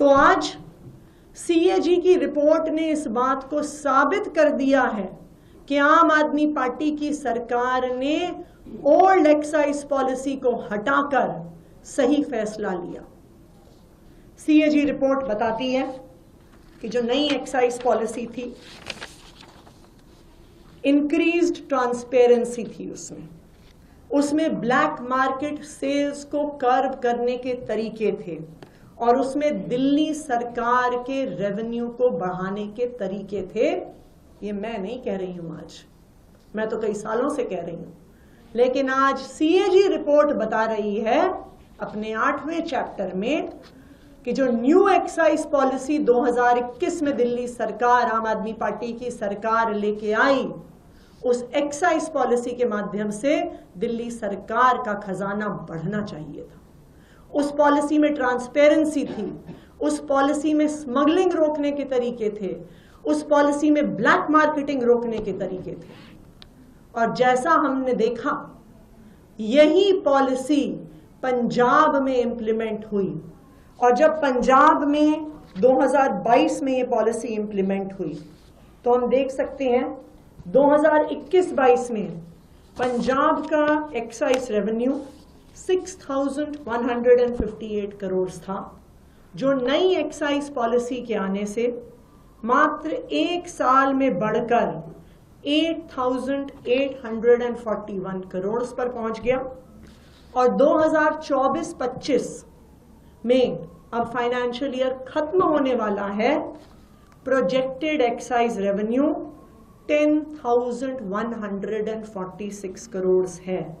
तो आज सीएजी की रिपोर्ट ने इस बात को साबित कर दिया है कि आम आदमी पार्टी की सरकार ने ओल्ड एक्साइज पॉलिसी को हटाकर सही फैसला लिया। सीएजी रिपोर्ट बताती है कि जो नई एक्साइज पॉलिसी थी, इंक्रीज्ड ट्रांसपेरेंसी थी, उसमें ब्लैक मार्केट सेल्स को कर्ब करने के तरीके थे और उसमें दिल्ली सरकार के रेवेन्यू को बढ़ाने के तरीके थे। ये मैं नहीं कह रही हूं, आज मैं तो कई सालों से कह रही हूं, लेकिन आज सीएजी रिपोर्ट बता रही है अपने 8वें चैप्टर में कि जो न्यू एक्साइज पॉलिसी 2021 में दिल्ली सरकार, आम आदमी पार्टी की सरकार लेके आई, उस एक्साइज पॉलिसी के माध्यम से दिल्ली सरकार का खजाना बढ़ना चाहिए था। उस पॉलिसी में ट्रांसपेरेंसी थी, उस पॉलिसी में स्मगलिंग रोकने के तरीके थे, उस पॉलिसी में ब्लैक मार्केटिंग रोकने के तरीके थे। और जैसा हमने देखा, यही पॉलिसी पंजाब में इंप्लीमेंट हुई। और जब पंजाब में 2022 में ये पॉलिसी इंप्लीमेंट हुई तो हम देख सकते हैं 2021-22 में पंजाब का एक्साइज रेवेन्यू 6,158 करोड़ था, जो नई एक्साइज पॉलिसी के आने से मात्र एक साल में बढ़कर 8,841 करोड़ पर पहुंच गया। और 2024-25 में अब फाइनेंशियल ईयर खत्म होने वाला है, प्रोजेक्टेड एक्साइज रेवेन्यू 10,146 करोड़ है।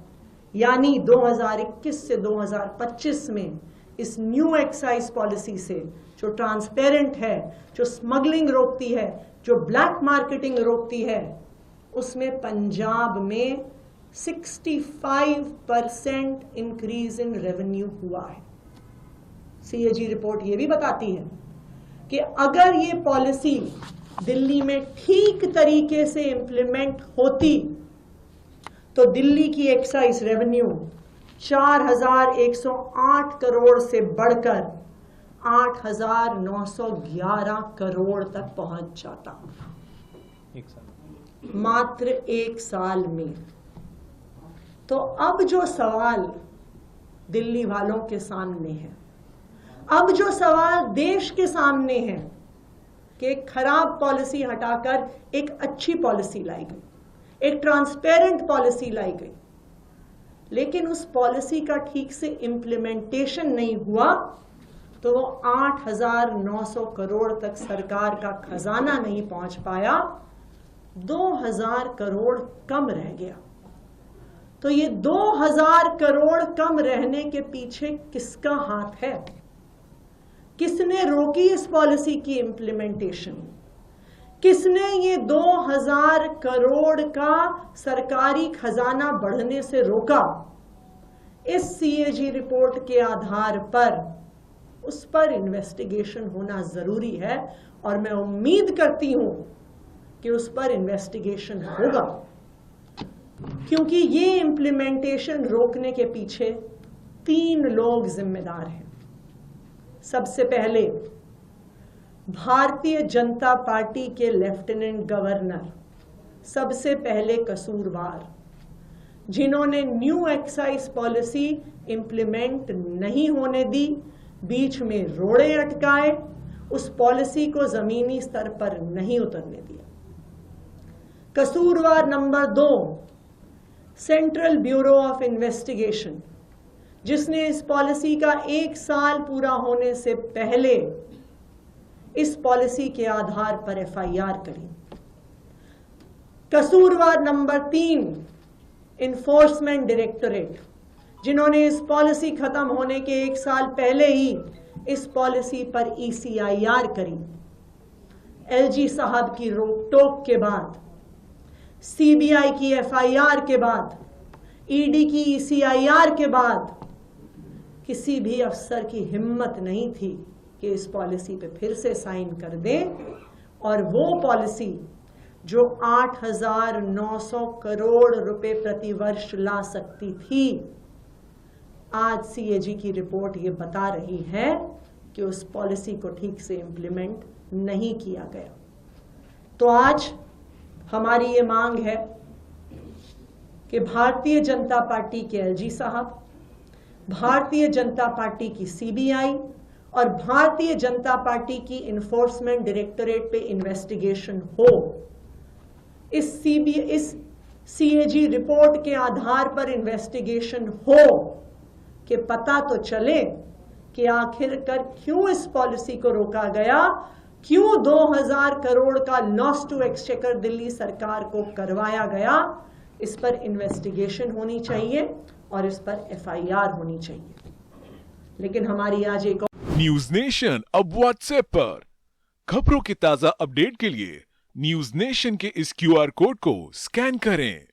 यानी 2021 से 2025 में इस न्यू एक्साइज पॉलिसी से, जो ट्रांसपेरेंट है, जो स्मगलिंग रोकती है, जो ब्लैक मार्केटिंग रोकती है, उसमें पंजाब में 65% इंक्रीज इन रेवेन्यू हुआ है। सीएजी रिपोर्ट ये भी बताती है कि अगर ये पॉलिसी दिल्ली में ठीक तरीके से इंप्लीमेंट होती तो दिल्ली की एक्साइज रेवेन्यू 4,108 करोड़ से बढ़कर 8,911 करोड़ तक पहुंच जाता, मात्र एक साल में। तो अब जो सवाल दिल्ली वालों के सामने है, अब जो सवाल देश के सामने है कि एक खराब पॉलिसी हटाकर एक अच्छी पॉलिसी लाई गई, एक ट्रांसपेरेंट पॉलिसी लाई गई, लेकिन उस पॉलिसी का ठीक से इंप्लीमेंटेशन नहीं हुआ तो वो 8,900 करोड़ तक सरकार का खजाना नहीं पहुंच पाया, 2,000 करोड़ कम रह गया। तो ये 2,000 करोड़ कम रहने के पीछे किसका हाथ है? किसने रोकी इस पॉलिसी की इंप्लीमेंटेशन? किसने ये 2,000 करोड़ का सरकारी खजाना बढ़ने से रोका? इस सीएजी रिपोर्ट के आधार पर उस पर इन्वेस्टिगेशन होना जरूरी है और मैं उम्मीद करती हूं कि उस पर इन्वेस्टिगेशन होगा, क्योंकि ये इंप्लीमेंटेशन रोकने के पीछे 3 लोग जिम्मेदार हैं। सबसे पहले भारतीय जनता पार्टी के लेफ्टिनेंट गवर्नर, सबसे पहले कसूरवार, जिन्होंने न्यू एक्साइज पॉलिसी इंप्लीमेंट नहीं होने दी, बीच में रोड़े अटकाए, उस पॉलिसी को जमीनी स्तर पर नहीं उतरने दिया। कसूरवार number 2, central bureau of investigation, जिसने इस पॉलिसी का 1 साल पूरा होने से पहले इस पॉलिसी के आधार पर एफआईआर करी। कसूरवार नंबर 3, इन्फोर्समेंट डायरेक्टोरेट, जिन्होंने इस पॉलिसी खत्म होने के 1 साल पहले ही इस पॉलिसी पर ईसीआईआर करी। एलजी साहब की रोक टोक के बाद, सीबीआई की एफआईआर के बाद, ईडी की ईसीआईआर के बाद किसी भी अफसर की हिम्मत नहीं थी कि इस पॉलिसी पे फिर से साइन कर दें। और वो पॉलिसी जो 8,900 करोड़ रुपए प्रति वर्ष ला सकती थी, आज सीएजी की रिपोर्ट ये बता रही है कि उस पॉलिसी को ठीक से इम्प्लीमेंट नहीं किया गया। तो आज हमारी ये मांग है कि भारतीय जनता पार्टी के एलजी साहब, भारतीय जनता पार्टी की सीबीआई और भारतीय जनता पार्टी की इन्फोर्समेंट डायरेक्टोरेट पे इन्वेस्टिगेशन हो। इस सीएजी रिपोर्ट के आधार पर इन्वेस्टिगेशन हो कि पता तो चले कि आखिरकार क्यों इस पॉलिसी को रोका गया, क्यों 2000 करोड़ का लॉस टू एक्सचेकर दिल्ली सरकार को करवाया गया। इस पर इन्वेस्टिगेशन होनी चाहिए और इस पर एफआईआर होनी चाहिए। लेकिन हमारी आज एक न्यूज नेशन अब व्हाट्सएप पर खबरों के ताजा अपडेट के लिए न्यूज नेशन के इस क्यूआर कोड को स्कैन करें।